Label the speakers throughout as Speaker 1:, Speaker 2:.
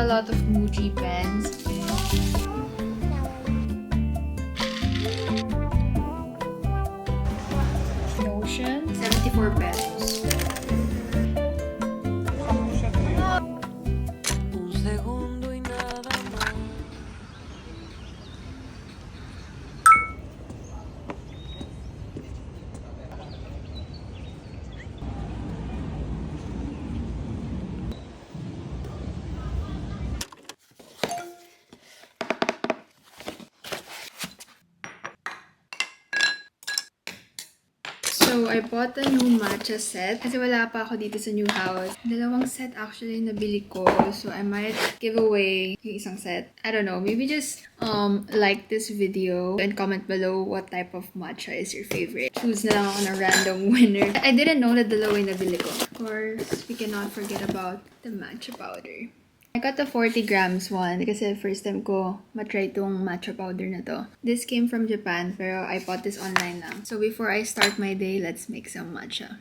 Speaker 1: a lot of Muji pens. Notion, 74 pesos. So, I bought a new matcha set kasi wala pa ako dito sa new house. Dalawang set actually nabili ko. So, I might give away yung isang set. I don't know. Maybe just like this video and comment below what type of matcha is your favorite. Choose na lang ako ng random winner. I didn't know na dalawa yung nabili ko. Of course, we cannot forget about the matcha powder. I got the 40 grams one kasi first time ko matry itong matcha powder na to. This came from Japan pero I bought this online lang. So before I start my day, let's make some matcha.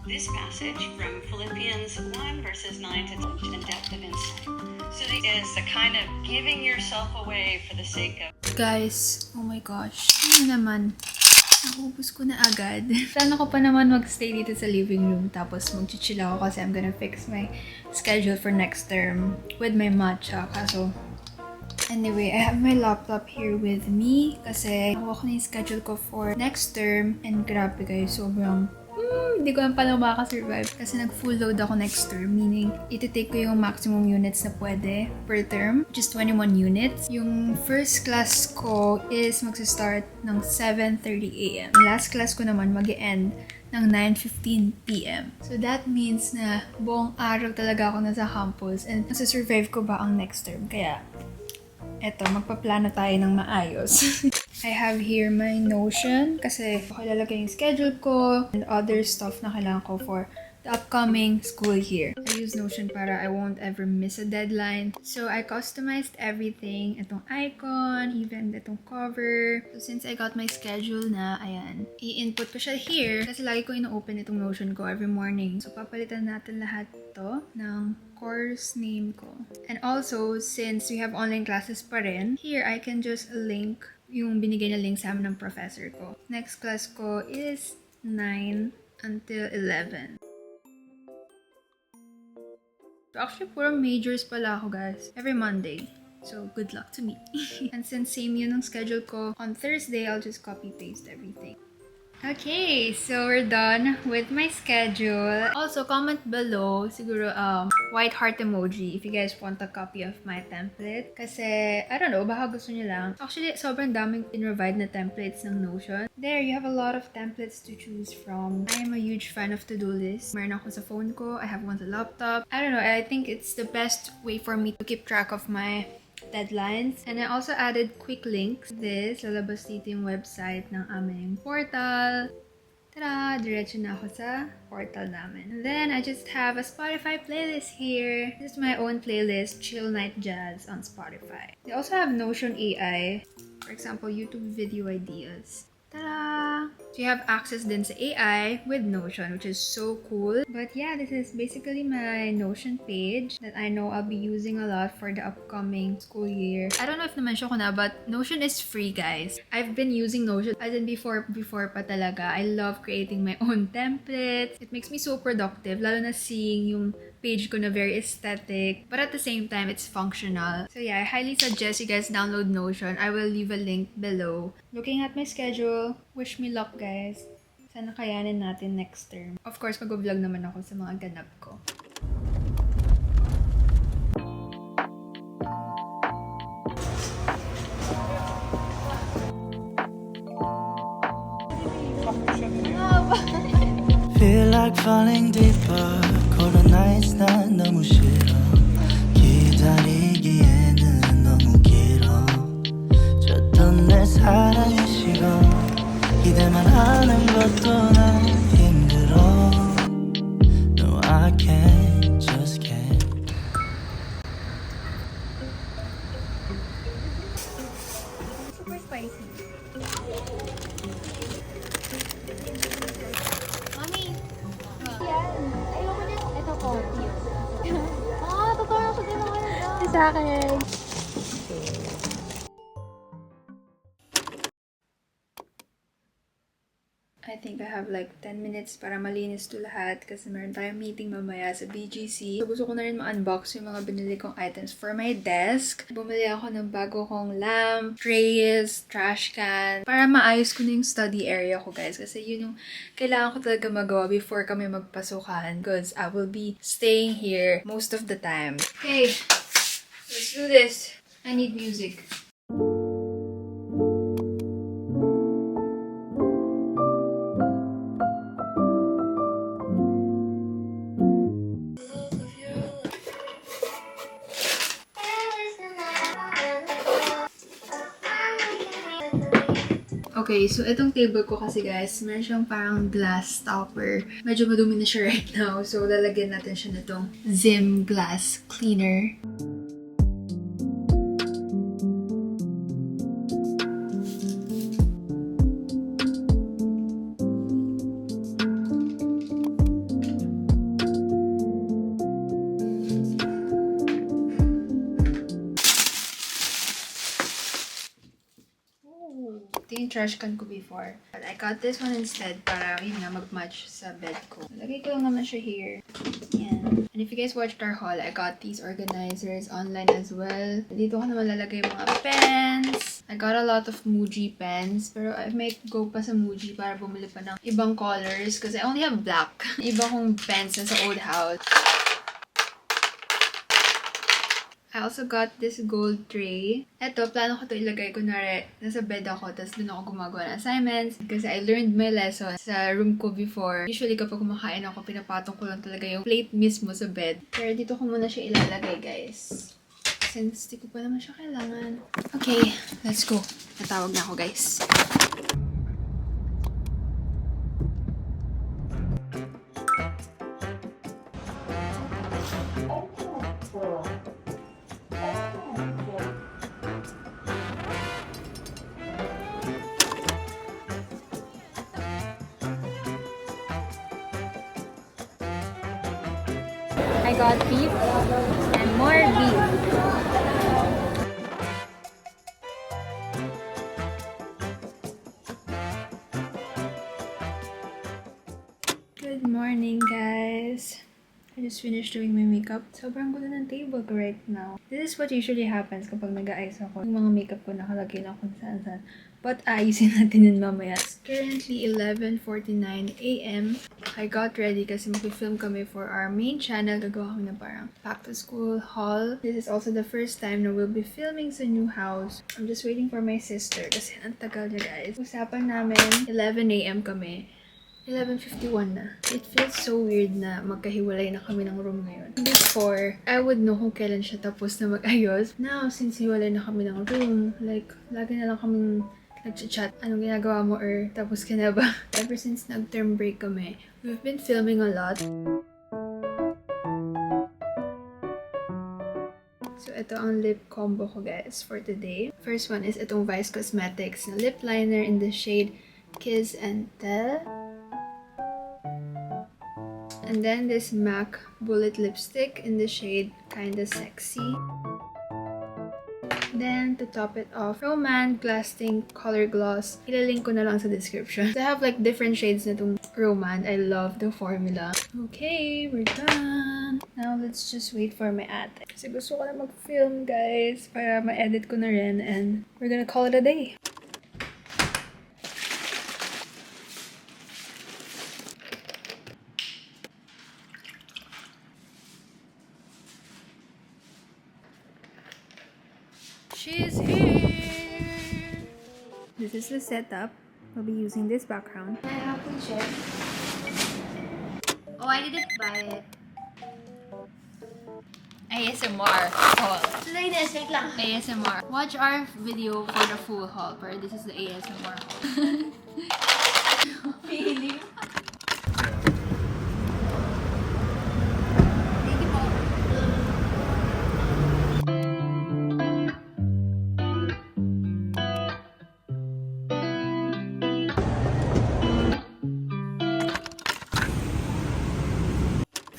Speaker 2: This passage from Philippians 1 verses 9 to 10 and depth of insight. So this is a kind of giving yourself away for the sake of...
Speaker 1: Guys, oh my gosh. Ano naman? Naubos ko na agad. Plano ko pa naman magstay dito sa living room tapos mag-chill ako kasi I'm gonna fix my schedule for next term with my matcha. Kaso, anyway, I have my laptop here with me kasi nakuha ko na yung schedule ko for next term and grabe guys, sobrang hindi ko lang pala makaka-survive kasi nag-full load ako next term, meaning iti-take ko yung maximum units na pwede per term, which is 21 units. Yung first class ko is magsa-start ng 7:30 AM. Last class ko naman mag-e-end ng 9:15 PM. So that means na buong araw talaga ako nasa campus and nasa-survive ko ba ang next term. Kaya eto, magpaplano tayo ng maayos. I have here my Notion kasi ako ilalagay yung schedule ko and other stuff na kailangan ko for the upcoming school year. I use Notion para I won't ever miss a deadline. So I customized everything. Itong icon, even itong cover. So since I got my schedule na, ayan, i-input ko siya here kasi lagi ko ino-open itong Notion ko every morning. So papalitan natin lahat to ng course name ko. And also, since we have online classes pa rin, here I can just link yung binigay na link sa amin ng professor ko. Next class ko is 9 until 11. So actually, puro majors pala ako guys. Every Monday. So, good luck to me. And since same yun ang schedule ko, on Thursday, I'll just copy-paste everything. Okay, so we're done with my schedule. Also, comment below, siguro, white heart emoji if you guys want a copy of my template. Kasi, I don't know, baka gusto nyo lang. Actually, sobrang daming provide na templates ng Notion. There, you have a lot of templates to choose from. I am a huge fan of to-do lists. Meron ako sa phone ko, I have one sa laptop. I don't know, I think it's the best way for me to keep track of my deadlines. And I also added quick links. This, lalabas dito yung website ng aming portal. Tada! Diretso na ako sa portal namin. And then, I just have a Spotify playlist here. This is my own playlist, Chill Night Jazz on Spotify. They also have Notion AI. For example, YouTube video ideas. Ta-da! So you have access din sa AI with Notion, which is so cool. But yeah, this is basically my Notion page that I know I'll be using a lot for the upcoming school year. I don't know if na-mention ko na, but Notion is free, guys. I've been using Notion as in before pa talaga. I love creating my own templates. It makes me so productive, lalo na seeing yung page ko na very aesthetic, but at the same time, it's functional. So yeah, I highly suggest you guys download Notion. I will leave a link below. Looking at my schedule, wish me luck, guys. Sana kayanin natin next term. Of course, mag-vlog naman ako sa mga ganap ko.
Speaker 3: Feel like falling deeper. Cold nights 난 너무 싫어. 기다리기에는 너무 길어. 줬던 내 사랑이 식어. 기대만 하는 것도 난 힘들어. No, I can't, just can't.
Speaker 1: Super spicy. Mami!
Speaker 4: Yan. Ayoko niya. Ito ko. Totoo ako din ako nito. Sa akin.
Speaker 1: I think I have like 10 minutes para malinis to lahat kasi meron tayong meeting mamaya sa BGC. So, gusto ko na rin ma-unbox yung mga binili kong items for my desk. Bumili ako ng bago kong lamp, trays, trash can, para maayos ko na yung study area ko, guys. Kasi yun yung kailangan ko talaga magawa before kami magpasukan because I will be staying here most of the time. Okay, let's do this. I need music. Okay, so itong table ko kasi guys, meron siyang parang glass topper. Medyo madumi na siya right now. So, lalagyan natin siya nitong Zim glass cleaner. Ito yung trash can ko before. But I got this one instead para yun nga mag-match sa bed ko. Lagay ko lang naman siya here. Yan. And if you guys watched our haul, I got these organizers online as well. Dito ko naman lalagay yung mga pens. I got a lot of Muji pens. Pero I might go pa sa Muji para bumili pa ng ibang colors kasi I only have black. Iba kong pens na sa old house. I also got this gold tray. Ito, plano ko to ilagay. Kunwari, nasa bed ako, tapos dun ako gumagawa ng assignments. Kasi I learned my lesson sa room ko before. Usually, kapag kumakain ako, pinapatong ko lang talaga yung plate mismo sa bed. Pero dito ko muna siya ilalagay, guys. Since di ko pa naman siya kailangan. Okay, let's go. Natawag na ako, guys. I got beef and more beef. Good morning, guys. I just finished doing my makeup. Sobrang gulo ng table ko right now. This is what usually happens kapag nag-aayos ako. Yung mga makeup ko nakalagay lang kung saan-saan. But ayusin natin yun mamaya. It's currently 11:49 a.m. I got ready kasi mag-film kami for our main channel. Gagawa kami ng parang back-to-school haul. This is also the first time na we'll be filming sa new house. I'm just waiting for my sister kasi ang tagal niya, guys. Usapan namin 11 a.m. kami. 11:51 na. It feels so weird na magkahiwalay na kami ng room ngayon. Before, I would know kung kailan siya tapos na mag-ayos. Now, since hiwalay na kami ng room, like, lagi na lang kaming nag-chat. Anong ginagawa mo or tapos ka na ba? Ever since nag-term break kami, we've been filming a lot. So, ito ang lip combo ko, guys, for today. First one is itong Vice Cosmetics na lip liner in the shade Kizz and Tell. And then this MAC Bullet Lipstick in the shade Kinda Sexy. Then, to top it off, Roman Glasting Color Gloss. Ilalink ko na lang sa description. So, I have like different shades na itong Roman. I love the formula. Okay, we're done. Now, let's just wait for my ate. Kasi gusto ko na mag-film, guys, para ma-edit ko na rin. And we're gonna call it a day. She's here! This is the setup. I'll be using this background.
Speaker 4: I have to check. Oh, I didn't buy it.
Speaker 1: ASMR haul.
Speaker 4: Ladies, wait lang.
Speaker 1: ASMR. Watch our video for the full haul, but this is the ASMR haul.
Speaker 4: Feeling.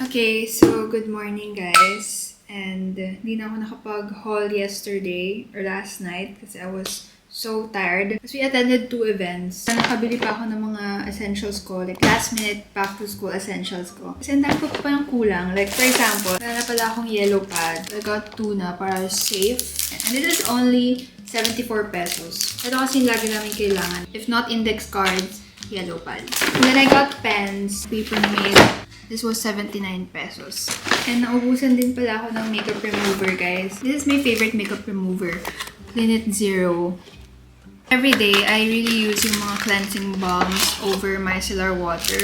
Speaker 1: Okay, so good morning guys. And hindi na ako nakapag-haul yesterday or last night kasi I was so tired. Kasi we attended 2 events. Nakabili pa ako ng mga essentials ko, like last minute back to school essentials ko. Kasi ang dami ko pa ng kulang. Like for example, wala na pala akong yellow pad. I got 2 na para safe. And it is only 74 pesos. Ito kasi lagi namin kailangan. If not index cards, yellow pad. And then I got pens, paper made. This was 79 pesos. And naubusan din pala ako ng makeup remover, guys. This is my favorite makeup remover. Clinic Zero. Every day, I really use yung mga cleansing balms over micellar water.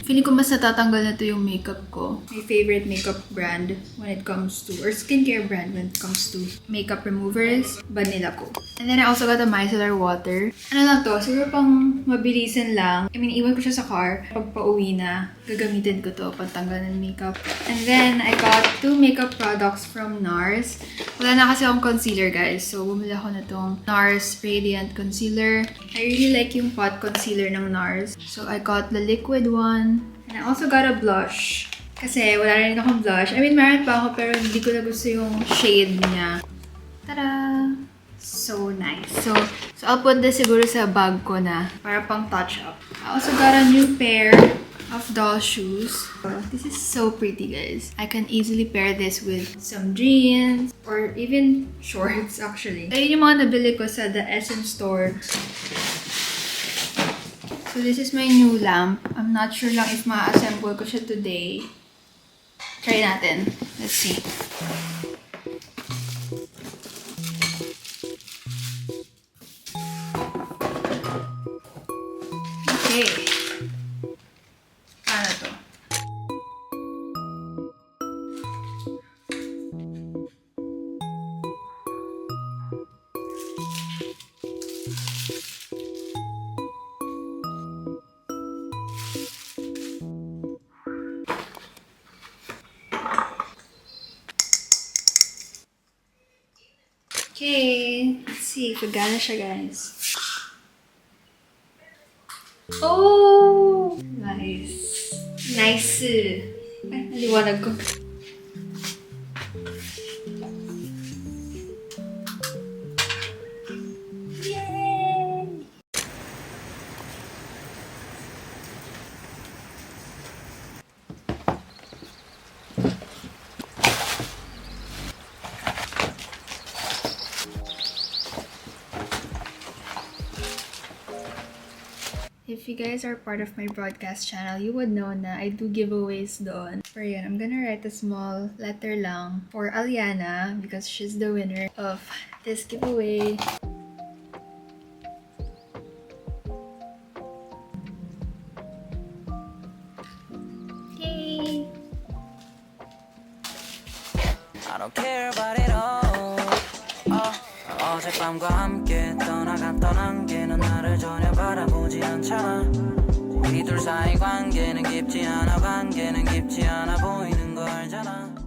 Speaker 1: Feeling ko mas natatanggal na to yung makeup ko. My favorite makeup brand when it comes to, or skincare brand when it comes to makeup removers, Banila ko. And then I also got a micellar water. Ano lang to, siguro pang mabilisan lang. I mean, iwan ko siya sa car. Pag pauwi na, gagamitin ko to pantanggal ng makeup. And then I got 2 makeup products from NARS. Wala na kasi akong concealer, guys. So, bumili ako na tong NARS Radiant Concealer. I really like yung pot concealer ng NARS. So, I got the liquid one. And I also got a blush. Kasi wala rin akong blush. I mean, meron pa ako pero hindi ko na gusto yung shade niya. Tada! So nice. So I'll put this siguro sa bag ko na para pang touch up. I also got a new pair of doll shoes. This is so pretty, guys. I can easily pair this with some jeans or even shorts actually. Ayun yung mga nabili ko sa the SM store. So this is my new lamp. I'm not sure lang if ma-assemble ko siya today. Try natin. Let's see. Okay. Paano to? Okay, let's see if gana siya, guys. Oh! Nice. Nice. Ay, naliwanag ko. Yay! If you guys are part of my broadcast channel, you would know na I do giveaways doon. For yun, I'm gonna write a small letter lang for Aliana because she's the winner of this giveaway. Yay!
Speaker 3: I don't care about it all. 어젯밤과 함께 떠나갔던 안개는 나를 전혀 바라보지 않잖아. 우리 둘 사이 관계는 깊지 않아. 관계는 깊지 않아 보이는 거 알잖아.